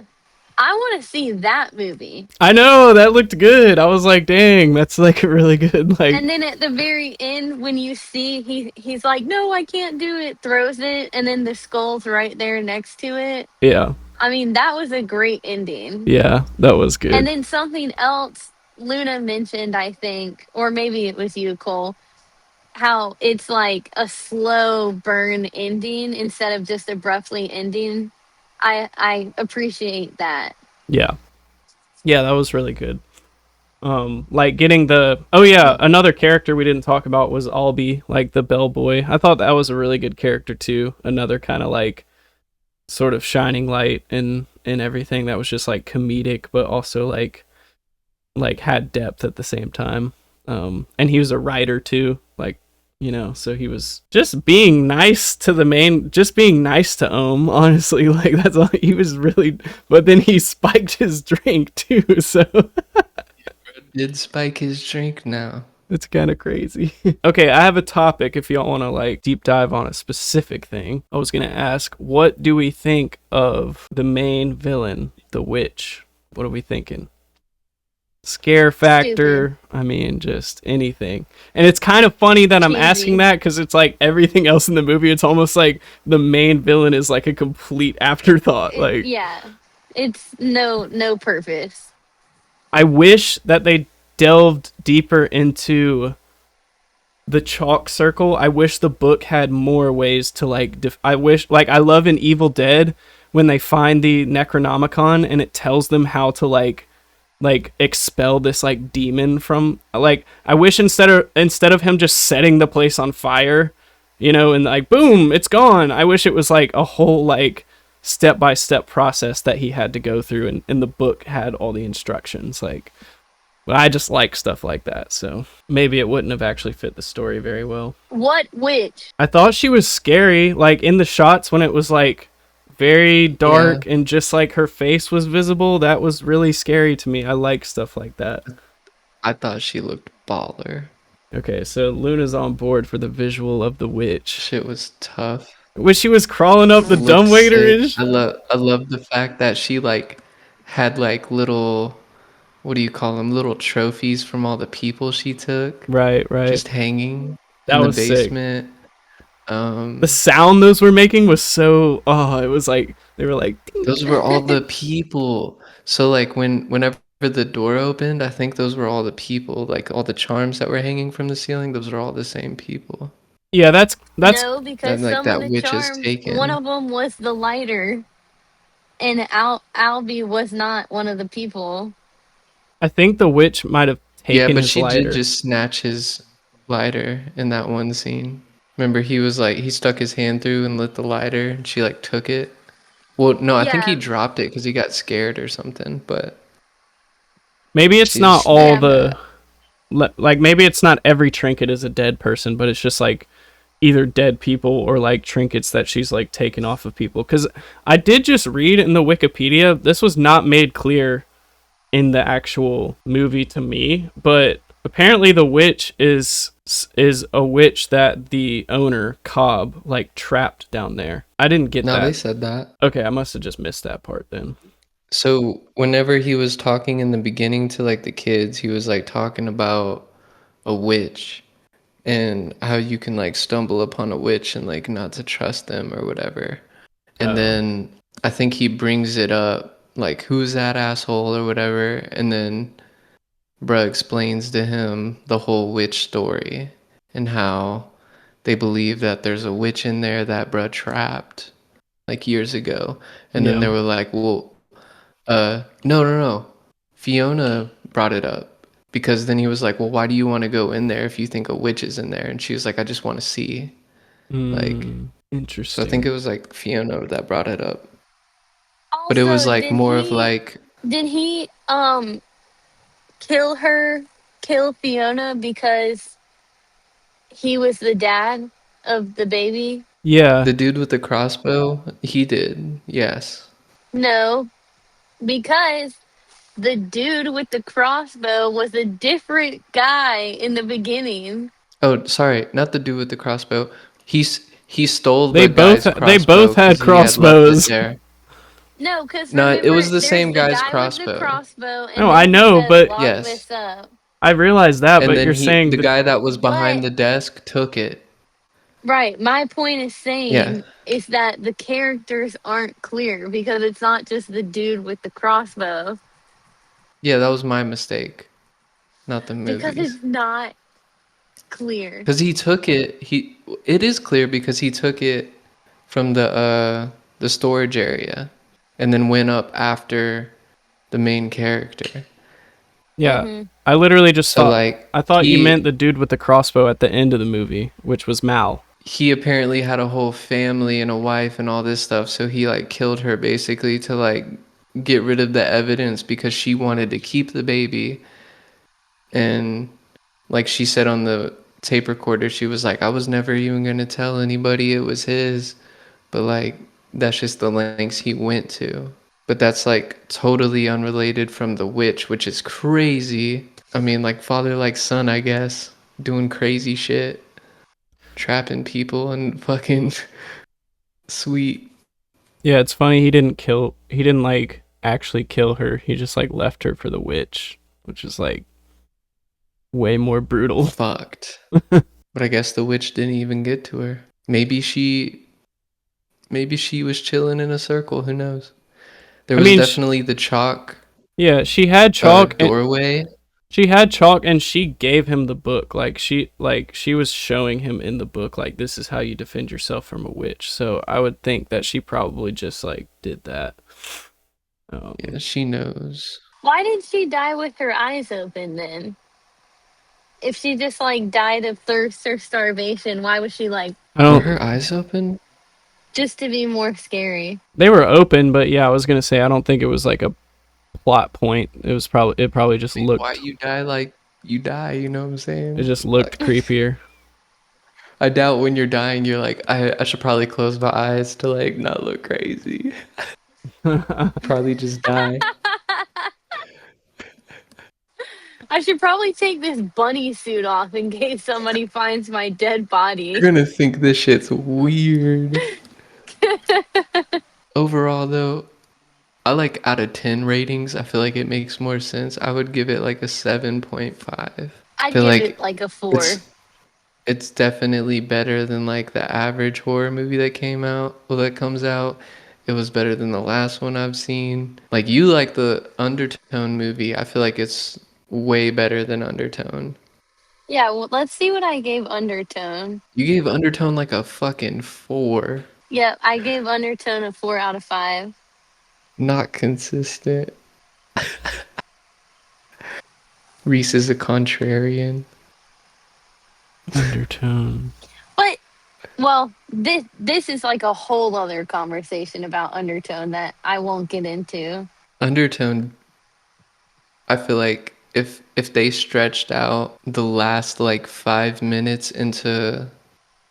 I want to see that movie. I know that looked good. I was like, dang, that's like really good. Like, And then at the very end, when you see he's like, "No, I can't do it," throws it, and then the skull's right there next to it. yeah, I mean, that was a great ending. yeah, that was And good. then something else Luna mentioned, I think, or maybe it was you, Cole, how it's like a slow burn ending instead of just abruptly ending. I appreciate that. Yeah, yeah, that was really good. Like getting the, oh yeah, another character we didn't talk about was Albie, like the bellboy. I thought that was a really good character too. Another kind of like sort of shining light in everything that was just like comedic, but also like had depth at the same time. And he was a writer too, like, you know, so he was just being nice to the main, just being nice to Ohm, honestly. Like that's all he was really, but then he spiked his drink too, so Did spike his drink now. it's kind of crazy. Okay, I have a topic if y'all want to like deep dive on a specific thing. I was going to ask, what do we think of the main villain, the witch? What are we thinking? Scare factor, I mean, just anything. And it's kind of funny that I'm asking Cheesy. that because it's like everything else in the movie, it's almost like the main villain is like a complete afterthought. Like, Yeah. It's no purpose. I wish that they delved deeper into the chalk circle. I wish the book had more ways to like I wish, like, I love in Evil Dead when they find the Necronomicon and it tells them how to like like expel this like demon from, like, I wish instead of him just setting the place on fire, and like boom, it's gone. I wish it was like a whole like step by step process that he had to go through, and the book had all the instructions. Like, I just like stuff like that, so maybe it wouldn't have actually fit the story very well. What witch? I thought she was scary, like in the shots when it was like very Yeah, dark and just like her face was visible. That was really scary to me. I like stuff like that. I thought she looked baller. Okay, so Luna's on board for the visual of the witch. Shit was tough. When she was crawling up the Looked dumbwaiter sick. is I love the fact that she like had like little, what do you call them? Little trophies from all the people she took, right, right. just hanging That in the was sick. basement. The sound those were making was so, it was like they were like ding. Those were all the people. So like whenever the door opened, I think those were all the people, like all the charms that were hanging from the ceiling, those are all the same people. Yeah, that's No, because That like some of that the witch is charms, one taken. of them was the lighter, and Albie was not one of the people. I think the witch might have Yeah, taken but his she did lighter. just snatch his lighter in that one scene. Remember, he was like, he stuck his hand through and lit the lighter, and she like took it. Well, no, I think he Yeah, dropped it because he got scared or something, but Maybe it's she not just all yeah. snagged the that. like maybe it's not every trinket is a dead person, but it's just like either dead people or like trinkets that she's like taken off of people. Because I did just read in the Wikipedia, this was not made clear in the actual movie to me, but apparently the witch is a witch that the owner Cobb like trapped down there. I didn't get No, they that. said that. Okay, I must have just missed that part then. So whenever he was talking in the beginning to like the kids, he was like talking about a witch and how you can like stumble upon a witch and like not to trust them or whatever. And Oh, then I think he brings it up like who's that asshole or whatever, and then bruh explains to him the whole witch story and how they believe that there's a witch in there that bruh trapped like years ago. And then yeah. they were like, well, no, no, no. Fiona brought it up because then he was like, well, why do you want to go in there if you think a witch is in there? And she was like, I just want to see. Like, so I think Interesting. it was like Fiona that brought it up. But it was Also, like more of like, did he kill her, kill Fiona because he was the dad of the baby? Yeah, the dude with the crossbow, he did, yes. No, because the dude with the crossbow was a different guy in the beginning. Oh, sorry, not the dude with the crossbow. He stole they the both guy's they both crossbow had because he had left it crossbows. there. No, because No, it remember, was the there's same the guy's guy with the crossbow. crossbow, No, and I then he know, says, but "Lock Yes. this up." I realize that. And But then you're the saying that, guy that was behind But the desk took it. right, my point is Yeah. saying is that the characters aren't clear because it's not just the dude with the crossbow. Yeah, that was my mistake, not the Because movies. it's not clear. Cuz he took it, it is clear because he took it from the storage area and then went up after the main character. yeah, Mm-hmm. I literally just So thought like I thought you meant the dude with the crossbow at the end of the movie, which was Mal. he apparently had a whole family and a wife and all this stuff, so he like killed her basically to like get rid of the evidence because she wanted to keep the baby. And like she said on the tape recorder, she was like, I was never even gonna tell anybody it was his, but like that's just the lengths he went to. But that's like totally unrelated from the witch, which is crazy. I mean, like father like son, I guess, doing crazy shit, trapping people and fucking sweet. Yeah, it's funny he didn't like actually kill her. He just like left her for the witch, which is like way more brutal. Fucked. But I guess the witch didn't even get to her. Maybe she was chilling in a circle, who knows? There I was mean, definitely the chalk yeah, she had chalk and doorway. she gave him the book. She was showing him in the book like this is how you defend yourself from a witch. So I would think that she probably just like did that. Yeah, she knows. Why did she die with her eyes open then? If she just like died of thirst or starvation, why was she like I Were don't. her eyes open? just to be more scary? They were open, but yeah, I was gonna say I don't think it was like a plot point. It probably just Why looked you die like you die, you know what I'm it saying? just looked creepier. I doubt when you're dying you're like, I should probably close my eyes to like not look crazy. Probably just die. I should probably take this bunny suit off in case somebody finds my dead body. You're gonna think this shit's weird. Overall though, I like out of 10 ratings, I feel like it makes more sense. I would give it like a 7.5. I I'd feel give it like like a 4. it's it's definitely better than like the average horror movie that came out, well, that comes out. It was better than the last one I've seen. Like you like the Undertone movie. I feel like it's way better than Undertone. Yeah, well, let's see what I gave Undertone. You gave Undertone like a fucking 4. Yep, I gave Undertone a 4 out of 5. Not consistent. Reese is a contrarian. Undertone. But well, this is like a whole other conversation about Undertone that I won't get into. Undertone, I feel like if they stretched out the last like 5 minutes into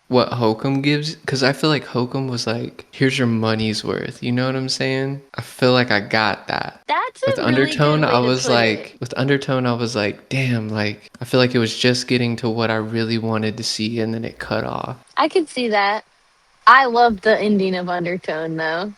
what Hokum gives, because I feel like Hokum was like, here's your money's worth. You know what I'm saying? I feel like I got that. That's a really good way to put it. With Undertone, I was like, damn, like I feel like it was just getting to what I really wanted to see, and then it cut off. I could see that. I love the ending of Undertone though.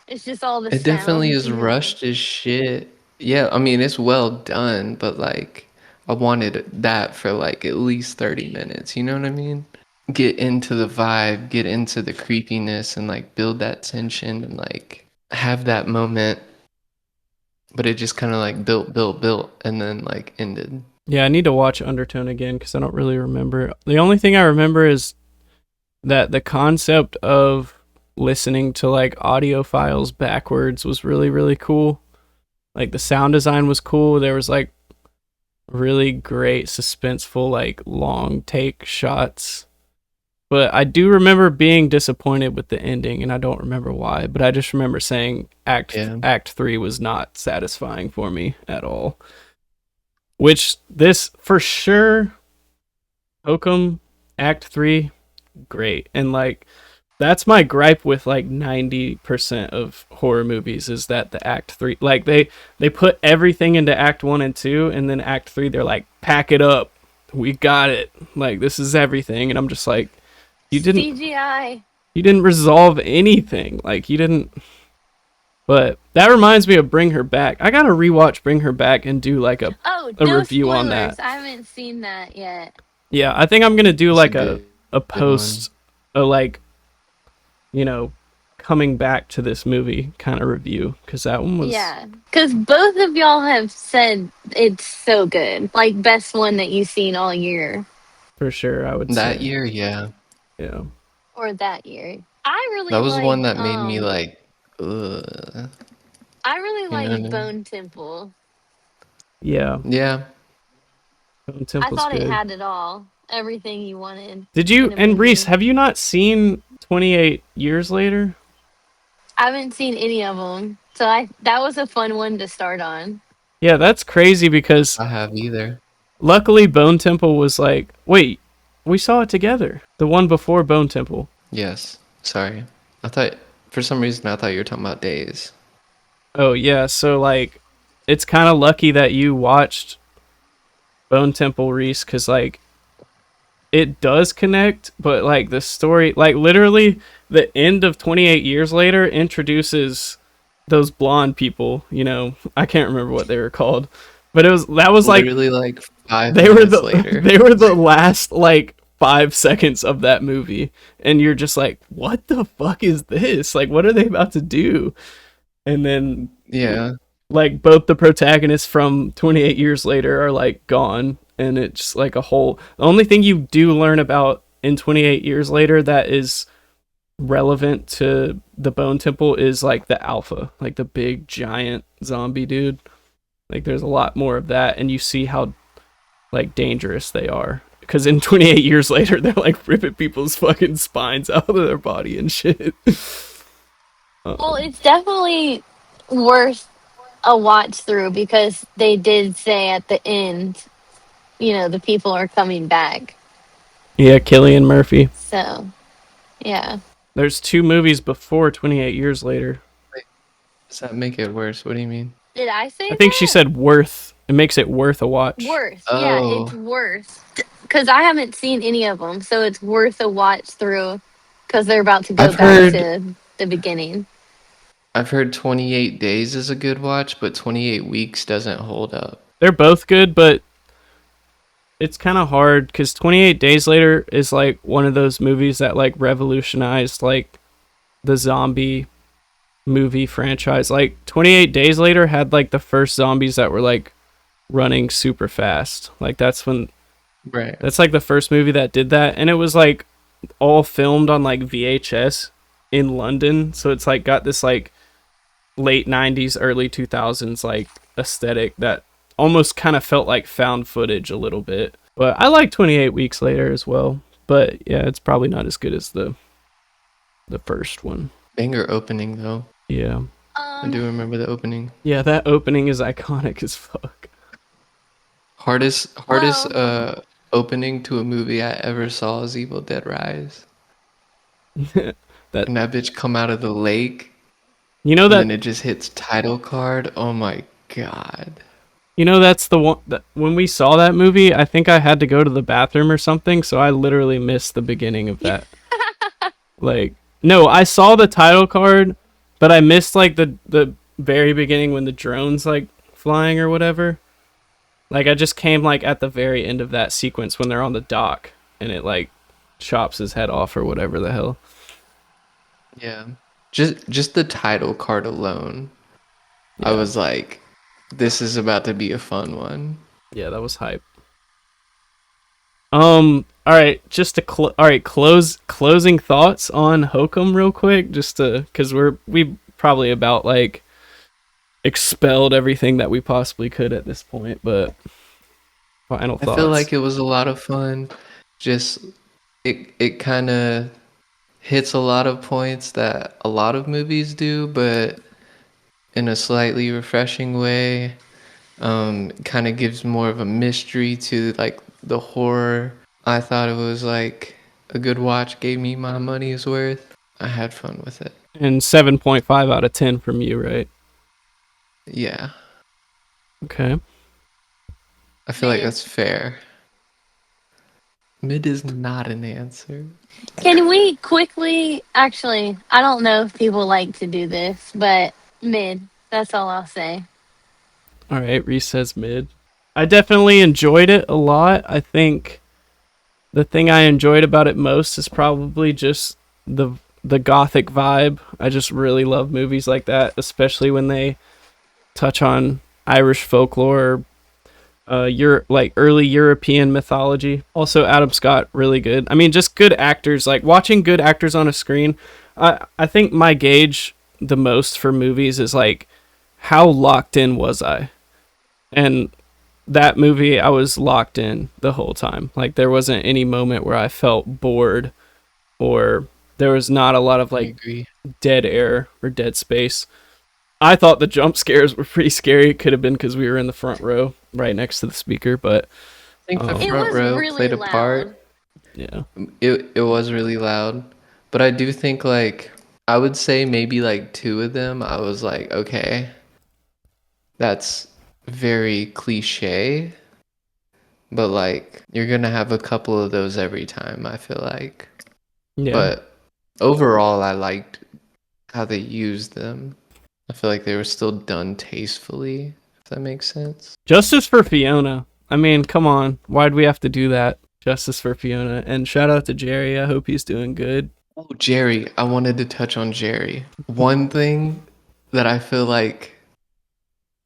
It's just all the It definitely sounds, is you know. rushed as shit. Yeah, I mean it's well done, but like I wanted that for like at least 30 minutes, you know what I mean? Get into the vibe, get into the creepiness and like build that tension and like have that moment, but it just kind of like built and then like ended. Yeah, I need to watch Undertone again because I don't really remember. The only thing I remember is that the concept of listening to like audio files backwards was really, really cool. Like the sound design was cool. There was like really great suspenseful like long take shots. But I do remember being disappointed with the ending, and I don't remember why. But I just remember saying Yeah. Act 3 was not satisfying for me at all. Which this for sure, Hokum Act 3, great. And like that's my gripe with like 90% of horror movies is that the Act 3, like they put everything into Act 1 and 2, and then Act 3 they're like, pack it up, we got it, like this is everything. And I'm just like, CGI. you didn't resolve anything, like you didn't. But that reminds me of Bring Her Back. I gotta rewatch Bring Her Back and do like a Oh, no review on spoilers. that. I haven't seen that yet. Yeah, I think I'm gonna do It's like a a good one. post, a like, you know, coming back to this movie kind of review, because that one was. Yeah, because both of y'all have said it's so good. Like, best one that you've seen all year. For sure, I would That say. year, yeah. Yeah. Or that year. I That really was one like, that made me like, ugh. I really You know what I like mean? Bone Temple. Yeah. Yeah. Bone I Temple's thought it good. had it all. Everything you wanted. Did you, in a and Reese, movie. have you not seen 28 Years Later? I haven't seen any of them. So that was a fun one to start on. Yeah, that's crazy because I have either. luckily Bone Temple was like, wait, we saw it together. The one before Bone Temple. Yes. Sorry. I thought for some reason I thought you were talking about Days. Oh, yeah, so like, it's kind of lucky that you watched Bone Temple, Reese, because like, it does connect, but like the story, like literally the end of 28 Years Later introduces those blonde people, you know. I can't remember what they were called, but that was like Literally like 5 they were minutes the later. they were the last like 5 seconds of that movie, and you're just like, what the fuck is this? Like, what are they about to do? And then Yeah. like both the protagonists from 28 Years Later are like gone, and it's like a whole. The only thing you do learn about in 28 Years Later that is relevant to the Bone Temple is like the Alpha, like the big giant zombie dude. Like there's a lot more of that, and you see how like dangerous they are. Because in 28 years later, they're like ripping people's fucking spines out of their body and shit. Well, it's definitely worth a watch through because they did say at the end, the people are coming back. Yeah, Killian Murphy. So, yeah. There's 2 movies before 28 years later. Wait, does that make it worse? What do you mean? Did I say I think she that? said worth. It makes it worth a watch. Worth. Yeah, it's Oh, worth. Because I haven't seen any of them, so it's worth a watch through because they're about to go I've back heard to the beginning. I've heard 28 Days is a good watch, but 28 Weeks doesn't hold up. They're both good, but it's kind of hard because 28 Days Later is like one of those movies that like revolutionized like the zombie movie franchise. Like 28 Days Later had like the first zombies that were like running super fast. Like Right. that's like the first movie that did that, and it was like all filmed on like VHS in London. So it's like got this like late 90s early 2000s like aesthetic that almost kind of felt like found footage a little bit. But I like 28 Weeks Later as well. But yeah, it's probably not as good as the first one. Banger opening though. Yeah. I do remember the opening. Yeah, that opening is iconic as fuck. Hardest Well, opening to a movie I ever saw is Evil Dead Rise. that And that bitch come out of the lake you know and that then it just hits title card. Oh my god. that's the one that when we saw that movie, I think I had to go to the bathroom or something, so I literally missed the beginning of that. Like, no, I saw the title card, but I missed like the very beginning when the drone's like flying or whatever. Like I just came like at the very end of that sequence when they're on the dock and it like chops his head off or whatever the hell. Yeah. Just the title card alone. I Yeah. was like, this is about to be a fun one. Yeah, that was hype. All right, just to all right, closing thoughts on Hokum real quick, just to cuz we probably about like expelled everything that we possibly could at this point, but final I feel thoughts. like it was a lot of fun. Just it kind of hits a lot of points that a lot of movies do, but in a slightly refreshing way. Kind of gives more of a mystery to like the horror. I thought it was like a good watch, gave me my money's worth. I had fun with it. And 7.5 out of 10 from you, right? Yeah, Okay. I feel like mid. that's fair. Mid is not an answer. Can we quickly, actually, I don't know if people like to do this, but mid. That's all I'll say. All right, Reese says mid. I definitely enjoyed it a lot. I think the thing I enjoyed about it most is probably just the gothic vibe. I just really love movies like that, especially when they touch on Irish folklore, like early European mythology. Also, Adam Scott really good. I mean, just good actors. Like watching good actors on a screen. I think my gauge the most for movies is like how locked in was I, and that movie I was locked in the whole time. Like there wasn't any moment where I felt bored or there was not a lot of I like agree. dead air or dead space. I thought the jump scares were pretty scary. It could have been because we were in the front row right next to the speaker, but I think the It front was row really played a loud. part. yeah. It was really loud, but I do think like I would say maybe like two of them. I was like, okay, that's very cliche, but like you're gonna have a couple of those every time, I feel like. Yeah. But overall, I liked how they used them. I feel like they were still done tastefully, if that makes sense. Justice for Fiona. I mean, come on. Why'd we have to do that? Justice for Fiona. And shout out to Jerry. I hope he's doing good. Oh, Jerry, I wanted to touch on Jerry. One thing that I feel like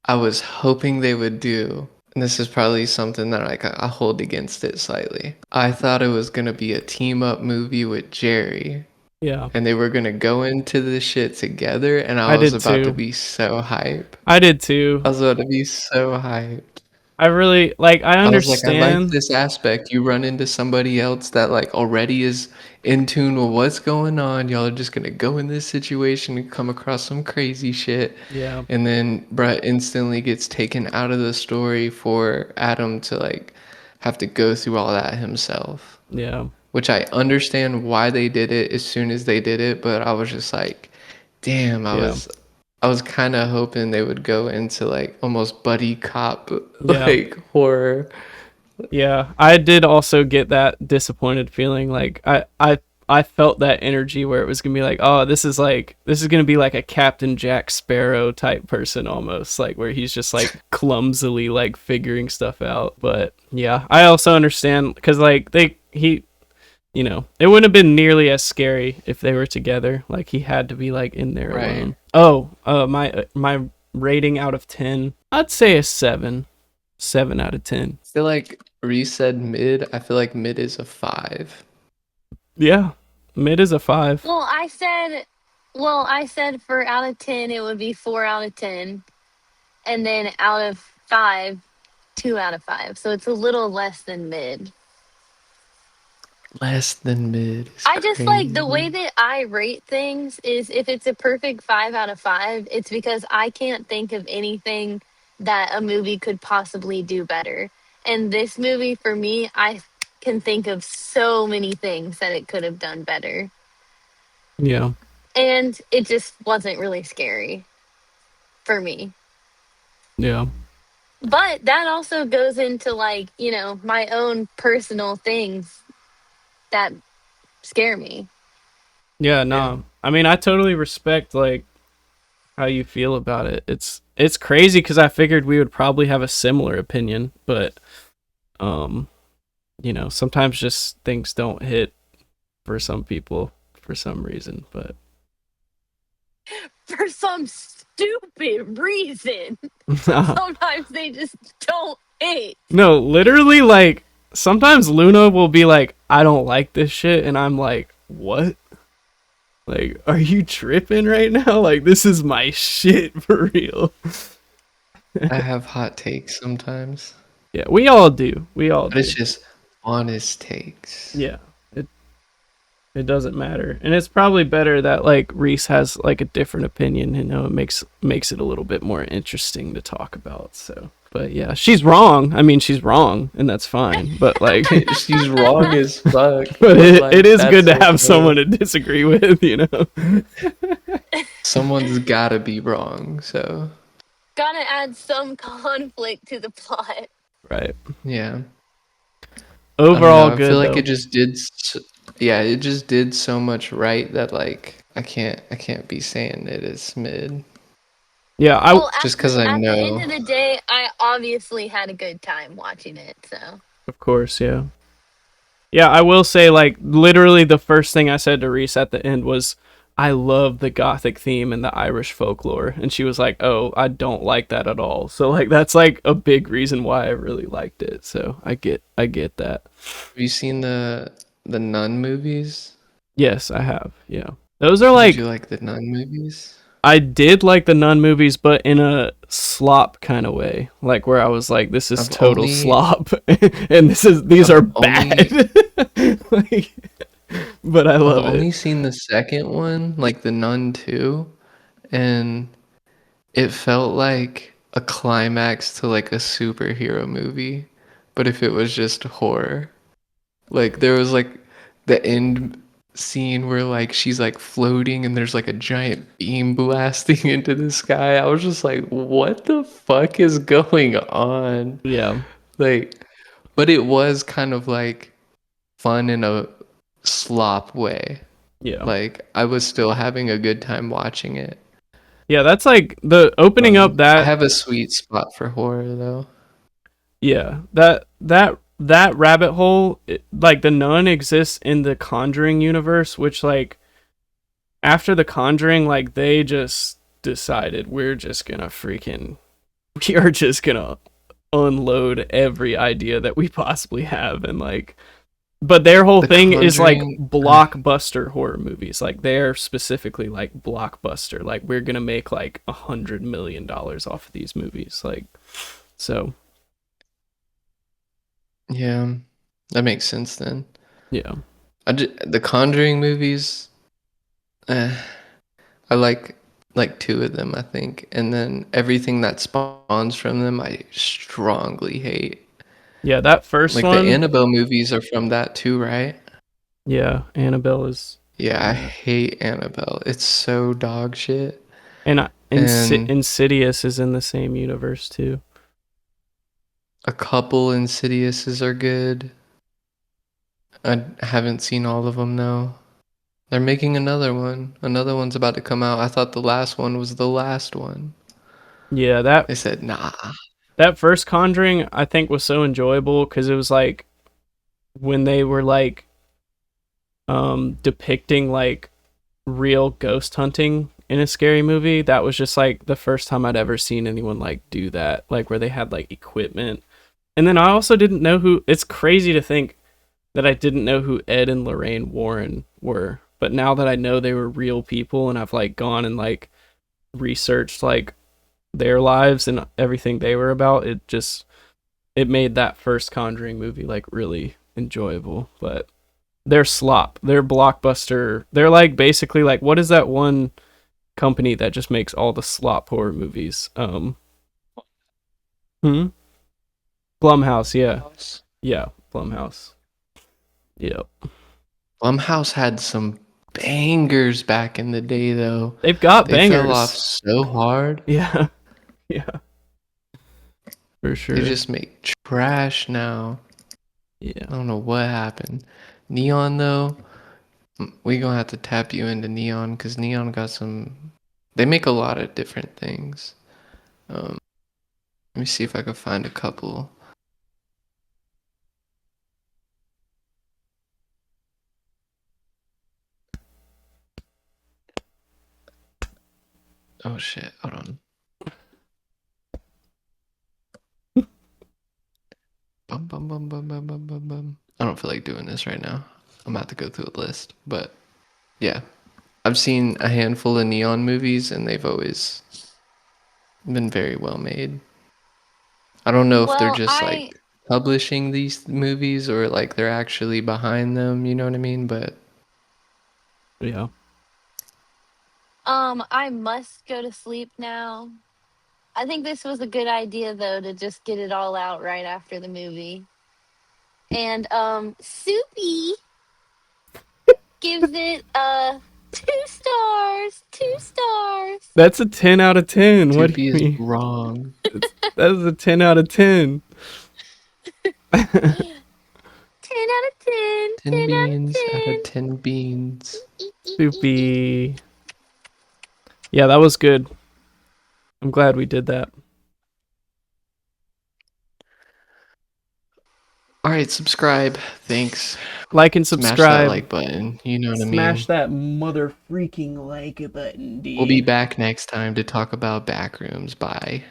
I was hoping they would do, and this is probably something that like I hold against it slightly. I thought it was gonna be a team up movie with Jerry, Yeah. and they were gonna go into this shit together, and I I was did about to too. be so hype. I did too. I was about to be so hyped. I really like I I was like, I like understand. this aspect. You run into somebody else that like already is in tune with what's going on. Y'all are just gonna go in this situation and come across some crazy shit. Yeah. And then Brett instantly gets taken out of the story for Adam to like have to go through all that himself. Yeah. Which I understand why they did it as soon as they did it, but I was just like, damn, Yeah. I was kind of hoping they would go into like almost buddy cop Yeah. like horror. Yeah, I did also get that disappointed feeling. Like I felt that energy where it was gonna be like, this is gonna be like a Captain Jack Sparrow type person almost, like where he's just like clumsily like figuring stuff out. But yeah, I also understand because like it wouldn't have been nearly as scary if they were together. Like he had to be like in there Right. alone. Oh, my rating out of 10, I'd say a 7. 7 out of 10. I feel like Reese said mid. I feel like mid is a 5. Yeah, mid is a 5. Well, I said for out of 10, it would be 4 out of 10. And then out of 5, 2 out of 5. So it's a little less than mid. Less than mid is I just like the way crazy. that I rate things is if it's a perfect 5 out of 5, it's because I can't think of anything that a movie could possibly do better. And this movie, for me, I can think of so many things that it could have done better. Yeah. And it just wasn't really scary for me. Yeah. But that also goes into like, my own personal things that scare me. Yeah, Yeah. no. I mean, I totally respect like how you feel about it. It's crazy cuz I figured we would probably have a similar opinion, but um, sometimes just things don't hit for some people for some reason, but For some stupid reason. Sometimes they just don't hit. no, literally like sometimes Luna will be like, "I don't like this shit." And I'm like, "What? Like, are you tripping right now? Like, this is my shit for real." I have hot takes sometimes, Yeah, we all do. We all but it's do. just honest takes. Yeah. It doesn't matter. And it's probably better that like Reese has like a different opinion, it makes it a little bit more interesting to talk about. So, but yeah, she's wrong. I mean, she's wrong and that's fine. But like She's wrong as fuck, but but it like is good that's to have okay. someone to disagree with. Someone's gotta be wrong, so Gotta add some conflict to the plot. Right. yeah. I don't Overall know. I feel good like though. it just did. Yeah, it just did so much right that like I can't be saying it is mid Yeah, I Well, just because I at the end know. of the day, I obviously had a good time watching it. So of course, yeah. Yeah, I will say, like, literally the first thing I said to Reese at the end was, I love the gothic theme and the Irish folklore. And she was like, oh, I don't like that at all. So, like, that's like a big reason why I really liked it. So I get that. Have you seen the Nun movies? Yes, I have. Yeah. Those are Did you like, like the Nun movies? I did like the Nun movies, but in a slop kind of way. Like, where I was like, this is I've total only slop. And these are I've only bad. Like, but I I've love it. only seen the second one, like the Nun 2, and it felt like a climax to like a superhero movie, but if it was just horror. Like there was like the end scene where like she's like floating and there's like a giant beam blasting into the sky. I was just like, what the fuck is going on? Yeah. Like, but it was kind of like fun in a slop way. Yeah. Like I was still having a good time watching it. Yeah, that's like the opening up I that have a sweet spot for horror though. yeah, that rabbit hole like the nun exists in the Conjuring universe, which like after the Conjuring like they just decided we are just gonna unload every idea that we possibly have and like But their whole The thing is like Conjuring. blockbuster horror movies. Like they're specifically like blockbuster. Like we're gonna make like $100 million off of these movies. Like so, Yeah, that makes sense then. yeah, The Conjuring movies, eh, I like two of them, I think, and then everything that spawns from them, I strongly hate. yeah. That first Like the one, Annabelle movies are from that too, right? yeah. Annabelle is, Yeah, I hate Annabelle. It's so dog shit. and And Insidious is in the same universe too. a couple Insidiouses are good. I haven't seen all of them though. They're making another one. Another one's about to come out. I thought the last one was the last one. Yeah, that They said, nah. that first Conjuring I think was so enjoyable because it was like when they were like depicting like real ghost hunting in a scary movie. That was just like the first time I'd ever seen anyone like do that, like where they had like equipment. And then I also didn't know who, it's crazy to think that I didn't know who Ed and Lorraine Warren were. But now that I know they were real people and I've like gone and like researched like their lives and everything they were about, it made that first Conjuring movie like really enjoyable. But they're slop. They're blockbuster. They're like basically like what is that one company that just makes all the slop horror movies? Hmm? Blumhouse, yeah. Yeah, Blumhouse. Yep. Blumhouse had some bangers back in the day, though. They've got They fell off bangers. so hard. Yeah. Yeah, for They sure. just make trash now. Yeah. I don't know what happened. Neon, though, we gonna have to tap you into Neon because Neon got some. They make a lot of different things. Let me see if I can find a couple. Oh shit! Hold on. Bum, bum, bum, bum, bum, bum, bum, bum. I don't feel like doing this right now. I'm about to go through a list, but yeah, I've seen a handful of Neon movies, and they've always been very well made. I don't know if they're Well, just like publishing these movies or like they're actually behind them, you know what I mean? But Yeah. I must go to sleep now. I think this was a good idea though to just get it all out right after the movie. And Soupy gives it 2 stars. 2 stars. That's a 10 out of 10. What do Tupi you is mean? wrong. That is a 10 out of 10. 10 out of 10. 10 10 out of beans out 10. of 10 beans. Soupy. Yeah, that was good. I'm glad we did that. All right, subscribe. Thanks. Like and Smash that subscribe. like button. You know what I Smash mean? that mother freaking like button, We'll be dude. back next time to talk about Backrooms. Bye.